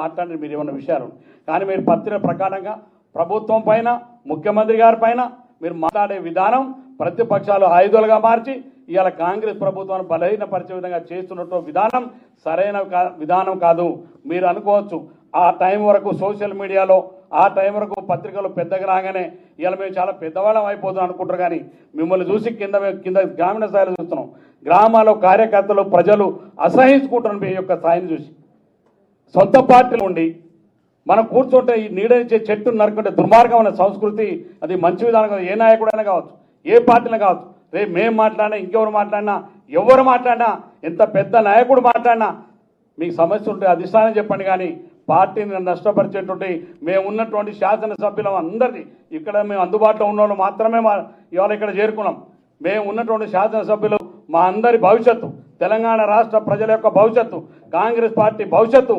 మాట్లాడి మీరు ఏమన్న విషయాలు కానీ మీరు పత్రిక ప్రకారంగా ప్రభుత్వం పైన ముఖ్యమంత్రి గారి పైన మీరు మాట్లాడే విధానం ప్రతిపక్షాలు ఆయుధాలుగా మార్చి ఇవాళ కాంగ్రెస్ ప్రభుత్వాన్ని బలహీనపరిచే విధంగా చేస్తున్నట్టు విధానం సరైన విధానం కాదు. మీరు అనుకోవచ్చు ఆ టైం వరకు సోషల్ మీడియాలో ఆ టైం వరకు పత్రికలు పెద్దగా రాగానే ఇవాళ మేము చాలా పెద్దవాళ్ళం అయిపోతున్నాం అనుకుంటారు. కానీ మిమ్మల్ని చూసి కింద గ్రామీణ స్థాయిలో చూస్తున్నాం. గ్రామాల్లో కార్యకర్తలు ప్రజలు అసహించుకుంటున్నారు మీ యొక్క స్థాయిని చూసి. సొంత పార్టీలు ఉండి మనం కూర్చుంటే ఈ నీడనిచ్చే చెట్టు నరుకుంటే దుర్మార్గమైన సంస్కృతి అది మంచి విధానం కాదు. ఏ నాయకుడైనా కావచ్చు, ఏ పార్టీలో కావచ్చు. రేపు మేము మాట్లాడినా ఇంకెవరు మాట్లాడినా ఎవరు మాట్లాడినా ఎంత పెద్ద నాయకుడు మాట్లాడినా మీకు సమస్య ఉంటే అధిష్టానం చెప్పండి. కానీ పార్టీని నష్టపరిచేటువంటి మేము ఉన్నటువంటి శాసనసభ్యులం అందరినీ ఇక్కడ మేము అందుబాటులో ఉన్న వాళ్ళు మాత్రమే ఇవాళ ఇక్కడ చేరుకున్నాం. మేము ఉన్నటువంటి శాసనసభ్యులు మా అందరి భవిష్యత్తు, తెలంగాణ రాష్ట్ర ప్రజల యొక్క భవిష్యత్తు, కాంగ్రెస్ పార్టీ భవిష్యత్తు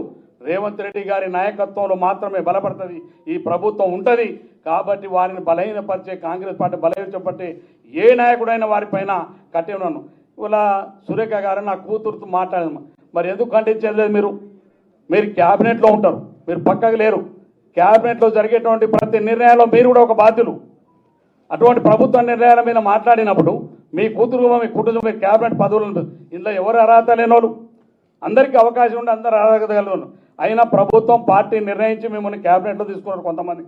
రేవంత్ రెడ్డి గారి నాయకత్వంలో మాత్రమే బలపడుతుంది. ఈ ప్రభుత్వం ఉంటుంది కాబట్టి వారిని బలహీనపరిచే కాంగ్రెస్ పార్టీ బలహీనపరిచే ఏ నాయకుడైనా వారిపైన కట్టి ఉన్నాను. ఇలా సురేఖ గారు నా కూతురుతో మాట్లాడదు. మరి ఎందుకు ఖండించలేదు? మీరు క్యాబినెట్లో ఉంటారు, మీరు పక్కకు లేరు. క్యాబినెట్లో జరిగేటువంటి ప్రతి నిర్ణయాల్లో మీరు కూడా ఒక బాధ్యులు. అటువంటి ప్రభుత్వ నిర్ణయాల మీద మాట్లాడినప్పుడు మీ కూతురు మీ కుటుంబం మీ క్యాబినెట్ పదవులు ఇందులో ఎవరు అర్హత లేనోళ్ళు, అందరికీ అవకాశం ఉండి అందరూ అర్హత కలిగిన అయినా ప్రభుత్వం పార్టీ నిర్ణయించి మిమ్మల్ని క్యాబినెట్లో తీసుకున్నారు. కొంతమంది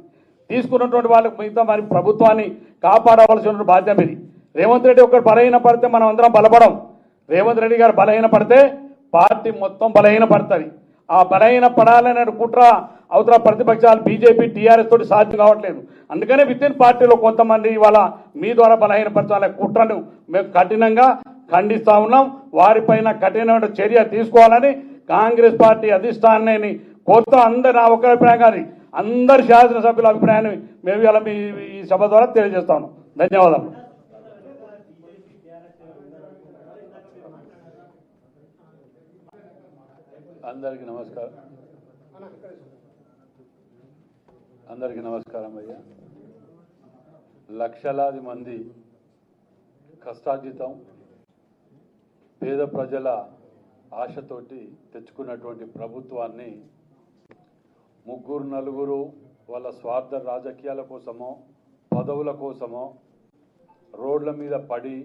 తీసుకున్నటువంటి వాళ్ళకి మిగతా మరి ప్రభుత్వాన్ని కాపాడవలసిన బాధ్యత మీది. రేవంత్ రెడ్డి ఒకరు బలహీన పడితే మనం అందరం బలపడం. రేవంత్ రెడ్డి గారు బలహీన పడితే పార్టీ మొత్తం బలహీన పడుతుంది. ఆ బలహీన పడాలనే కుట్ర అవతల ప్రతిపక్షాలు బీజేపీ టీఆర్ఎస్ తోటి సాధ్యం కావట్లేదు. అందుకనే వితిన్ పార్టీలో కొంతమంది ఇవాళ మీ ద్వారా బలహీనపరచాలనే కుట్రను మేము కఠినంగా ఖండిస్తా ఉన్నాం. వారిపైన కఠినమైన చర్య తీసుకోవాలని కాంగ్రెస్ పార్టీ అధిష్టానాన్ని కోరుతూ అందరు నా ఒక్క అభిప్రాయం కానీ అందరి శాసనసభ్యుల అభిప్రాయాన్ని మేము ఇలా ఈ సభ ద్వారా తెలియజేస్తా ఉన్నాం. ధన్యవాదాలు. అందరికీ నమస్కారం అయ్యా. లక్షలాది మంది కష్టార్జితం పేద ప్రజల ఆశతోటి తెచ్చుకున్నటువంటి ప్రభుత్వాన్ని ముగ్గురు నలుగురు వాళ్ళ స్వార్థ రాజకీయాల కోసమో పదవుల కోసమో రోడ్ల మీద పడి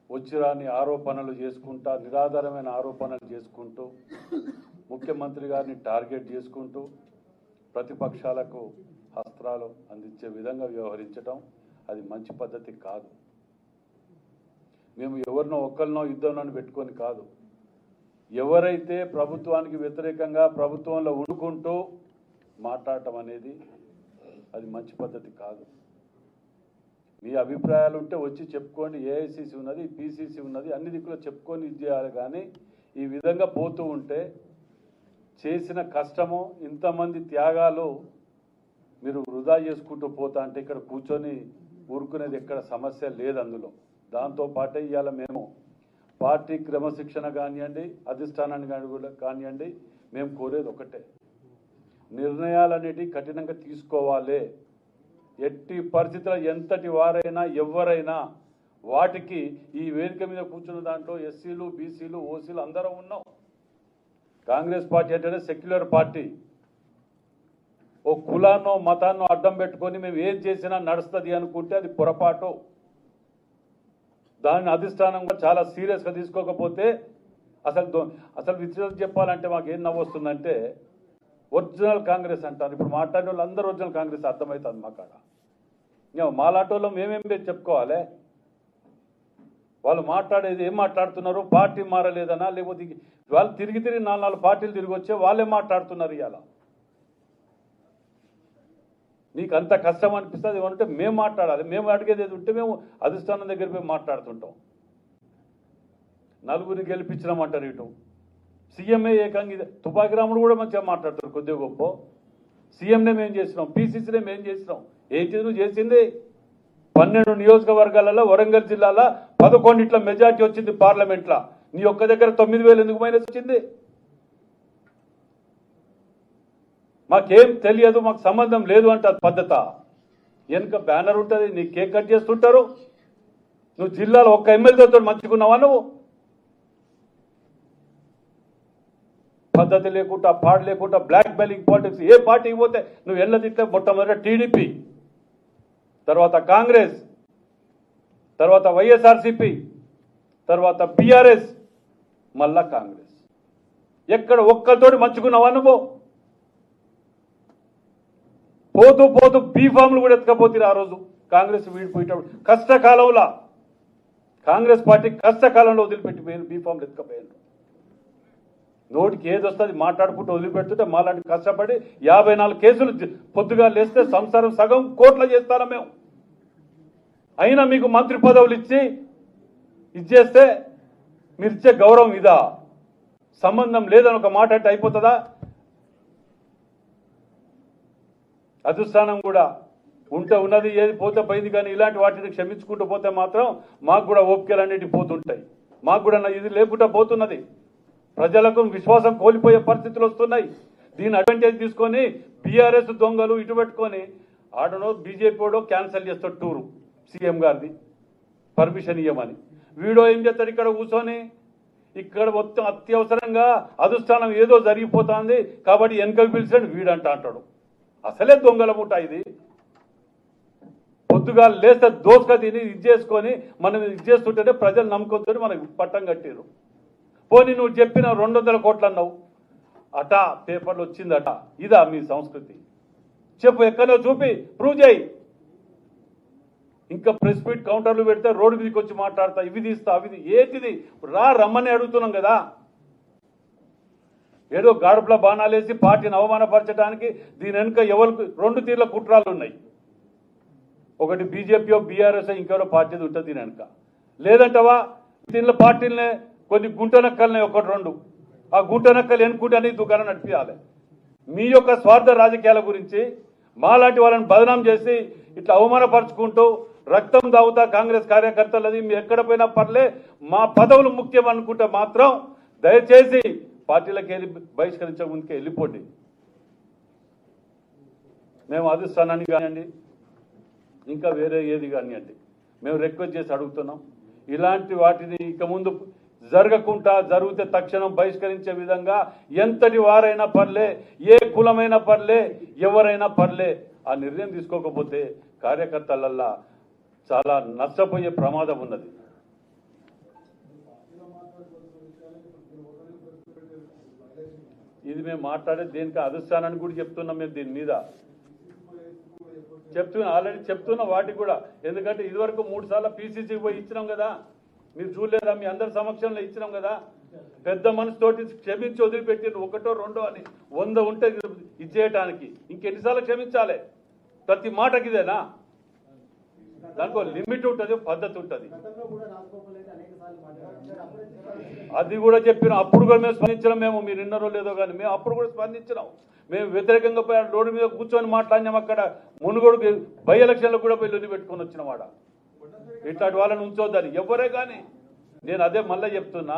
వచ్చిరాని ఆరోపణలు చేసుకుంటా నిరాధారమైన ఆరోపణలు చేసుకుంటూ ముఖ్యమంత్రి గారిని టార్గెట్ చేసుకుంటూ ప్రతిపక్షాలకు అస్త్రాలు అందించే విధంగా వ్యవహరించడం అది మంచి పద్ధతి కాదు. మేము ఎవరినో ఒక్కరినో యుద్ధంలో పెట్టుకొని కాదు, ఎవరైతే ప్రభుత్వానికి వ్యతిరేకంగా ప్రభుత్వంలో ఉండుకుంటూ మాట్లాడటం అనేది అది మంచి పద్ధతి కాదు. మీ అభిప్రాయాలు ఉంటే వచ్చి చెప్పుకోండి. ఏఐసిసి ఉన్నది, పిసిసి ఉన్నది, అన్ని దిక్కులో చెప్పుకొని ఇది చేయాలి. కానీ ఈ విధంగా పోతూ ఉంటే చేసిన కష్టము ఇంతమంది త్యాగాలు మీరు వృధా చేసుకుంటూ పోతా అంటే ఇక్కడ కూర్చొని ఊరుకునేది ఎక్కడ సమస్య లేదు అందులో. దాంతోపాటే ఇవాళ మేము పార్టీ క్రమశిక్షణ కానివ్వండి, అధిష్టానాన్ని కానివ్వండి, మేము కోరేది ఒకటే, నిర్ణయాలన్నిటి కఠినంగా తీసుకోవాలి. ఎట్టి పరిస్థితుల్లో ఎంతటి వారైనా ఎవరైనా వాటికి ఈ వేదిక మీద కూర్చున్న దాంట్లో ఎస్సీలు బీసీలు ఓసీలు అందరం ఉన్నాం. కాంగ్రెస్ పార్టీ అంటే సెక్యులర్ పార్టీ. ఓ కులాన్నో మతాన్నో అడ్డం పెట్టుకొని మేము ఏది చేసినా నడుస్తుంది అనుకుంటే అది పొరపాటు. దాన్ని అధిష్టానంగా చాలా సీరియస్గా తీసుకోకపోతే అసలు విషయం చెప్పాలంటే మాకు ఏం నవ్వు వస్తుందంటే ఒరిజినల్ కాంగ్రెస్ అంటారు. ఇప్పుడు మాట్లాడే వాళ్ళు అందరూ ఒరిజినల్ కాంగ్రెస్ అర్థమవుతుంది మా కాడ. మాలాటోళ్ళు మేమేం చెప్పుకోవాలి? వాళ్ళు మాట్లాడేది ఏం మాట్లాడుతున్నారు? పార్టీ మారలేదనా, లేకపోతే వాళ్ళు తిరిగి 4 పార్టీలు తిరిగి వచ్చే వాళ్ళే మాట్లాడుతున్నారు. ఇవాళ నీకు అంత కష్టం అనిపిస్తుంది ఏమంటే మేము మాట్లాడాలి. మేము అడిగేది ఏది ఉంటే మేము అధిష్టానం దగ్గర పోయి మాట్లాడుతుంటాం. నలుగురిని గెలిపించినామంటారు. ఇటు సీఎంఏ ఏకంగా తుపాకి రాముడు కూడా మంచిగా మాట్లాడతారు కొద్దిగా గొప్ప. సీఎంనే మేము చేసినాం, పీసీసీనే మేము చేసినాం. ఏంటి నువ్వు చేసింది? 12 నియోజకవర్గాలలో వరంగల్ జిల్లాలో 11 మెజార్టీ వచ్చింది పార్లమెంట్లో. నీ ఒక్క దగ్గర 9,000 ఎందుకు మైనస్ వచ్చింది? మాకేం తెలియదు, మాకు సంబంధం లేదు అంటే అది పద్ధత? వెనుక బ్యానర్ ఉంటుంది, నీ కేక్ కట్ చేస్తుంటారు. నువ్వు జిల్లాలో ఒక్క ఎమ్మెల్యేతో మంచుకున్నావా? నువ్వు పద్ధతి లేకుండా పాడు లేకుండా బ్లాక్ మెయిలింగ్ పాలిటిక్స్ ఏ పార్టీకి పోతే నువ్వు ఎల్లదిట్టే మొట్టమొదటి టీడీపీ, తర్వాత కాంగ్రెస్, తర్వాత వైఎస్ఆర్సీపీ, తర్వాత బీఆర్ఎస్, మళ్ళా కాంగ్రెస్. ఎక్కడ ఒక్కరితోటి మంచుకున్నావా నువ్వు? పోతూ పోతూ బీఫామ్లు కూడా ఎత్తుకపోతే ఆ రోజు కాంగ్రెస్ వీడిపోయేటప్పుడు కష్టకాలంలో కాంగ్రెస్ పార్టీ కష్టకాలంలో వదిలిపెట్టి బీఫామ్లు ఎత్తుకపోయారు. నోటికి ఏది వస్తుంది మాట్లాడుకుంటూ వదిలిపెడుతుంటే మాలాంటి కష్టపడి 54 కేసులు పొద్దుగా లేస్తే సంసారం సగం కోట్ల చేస్తారా మేము. అయినా మీకు మంత్రి పదవులు ఇచ్చి ఇచ్చేస్తే మీరు ఇచ్చే గౌరవం ఇదా? సంబంధం లేదని ఒక మాట అంటే అయిపోతుందా? అధిష్టానం కూడా ఉంటే ఉన్నది, ఏది పోతే పోయింది. కానీ ఇలాంటి వాటిని క్షమించుకుంటూ పోతే మాత్రం మాకు కూడా ఓపికలు అన్నిటి పోతుంటాయి. మాకు కూడా ఇది లేకుండా పోతున్నది. ప్రజలకు విశ్వాసం కోల్పోయే పరిస్థితులు వస్తున్నాయి. దీని అడ్వాంటేజ్ తీసుకొని బీఆర్ఎస్ దొంగలు ఇటు పెట్టుకొని ఆడనో బీజేపీ వాడో క్యాన్సిల్ చేస్తాడు టూరు సీఎం గారిది పర్మిషన్ ఇవ్వమని. వీడో ఏం చేస్తాడు ఇక్కడ కూర్చొని, ఇక్కడ మొత్తం అత్యవసరంగా అధిష్టానం ఏదో జరిగిపోతుంది కాబట్టి వెనకకు పిలిచాడు వీడంట అంటాడు. అసలే దొంగల ముఠ ఇది. పొద్దుగా లేస్తే దోసుక తిని ఇది చేసుకొని మనం ఇది చేస్తుంటేనే ప్రజలు నమ్ముకొచ్చుకొని మనకు పట్టం కట్టారు. పోనీ నువ్వు చెప్పిన 200 కోట్లు అన్నావు అట, పేపర్లు వచ్చిందట. ఇదా మీ సంస్కృతి? చెప్పు, ఎక్కడో చూపి ప్రూవ్ చేయి. ఇంకా ప్రెస్ మీట్ కౌంటర్లు పెడితే రోడ్డు మీదకి వచ్చి మాట్లాడతా, ఇవి తీస్తా అవి ఏంటిది? రమ్మని అడుగుతున్నాం కదా. ఏదో గాడుపుల బాణాలేసి పార్టీని అవమానపరచడానికి దీని వెనుక ఎవరికి 2 తీర్ల కుట్రాలు ఉన్నాయి. ఒకటి బీజేపీయో బీఆర్ఎస్ ఇంకెవరో పార్టీ ఉంటుంది దీని వెనుక. లేదంటవా దీనిలో పార్టీలనే కొన్ని గుంటనక్కలనే 1-2 ఆ గుంటనక్కలు ఎన్నుకుంటే దుకాణం నడిపించాలి. మీ యొక్క స్వార్థ రాజకీయాల గురించి మాలాంటి వాళ్ళని బదనాం చేసి ఇట్లా అవమానపరుచుకుంటూ రక్తం దాగుతా కాంగ్రెస్ కార్యకర్తలది మీ ఎక్కడ పోయినా పర్లే, మా పదవులు ముఖ్యం అనుకుంటే మాత్రం దయచేసి పార్టీలకు వెళ్ళి బహిష్కరించే ముందుకే వెళ్ళిపోండి. మేము అధిష్టానాన్ని కానివ్వండి ఇంకా వేరే ఏది కానివ్వండి మేము రిక్వెస్ట్ చేసి అడుగుతున్నాం. ఇలాంటి వాటిని ఇక ముందు జరగకుండా, జరిగితే తక్షణం బహిష్కరించే విధంగా ఎంతటి వారైనా పర్లే, ఏ కులమైనా పర్లే, ఎవరైనా పర్లే ఆ నిర్ణయం తీసుకోకపోతే కార్యకర్తలల్లా చాలా నష్టపోయే ప్రమాదం ఉన్నది. ఇది మేము మాట్లాడే దేనికి అధిష్టానాన్ని కూడా చెప్తున్నాం. మేము దీని మీద ఆల్రెడీ చెప్తున్నా వాటికి కూడా. ఎందుకంటే ఇదివరకు 3 సార్లు పీసీసీకి పోయి ఇచ్చినాం కదా, మీరు చూడలేదా? మీ అందరి సమక్షంలో ఇచ్చినాం కదా. పెద్ద మనసుతోటి క్షమించి వదిలిపెట్టిండ్రు 1, 2 అని 100 ఉంటే ఇచ్చేయటానికి ఇంకెన్నిసార్లు క్షమించాలి? ప్రతి మాటకి ఇదేనా? దానికి లిమిట్ ఉంటుంది, పద్ధతి ఉంటుంది. అది కూడా చెప్పిన అప్పుడు కూడా మేము స్పందించినాం. మేము మీరు విన్నారో లేదో కానీ మేము అప్పుడు కూడా స్పందించినాం. మేము వ్యతిరేకంగా పోయి రోడ్డు మీద కూర్చొని మాట్లాడినాం. అక్కడ మునుగోడు బై ఎలక్షన్లో కూడా పోయి లొల్లి పెట్టుకొని వచ్చిన వాడ. ఇట్లాంటి వాళ్ళని ఉంచొద్దని ఎవరే కానీ. నేను అదే మళ్ళీ చెప్తున్నా,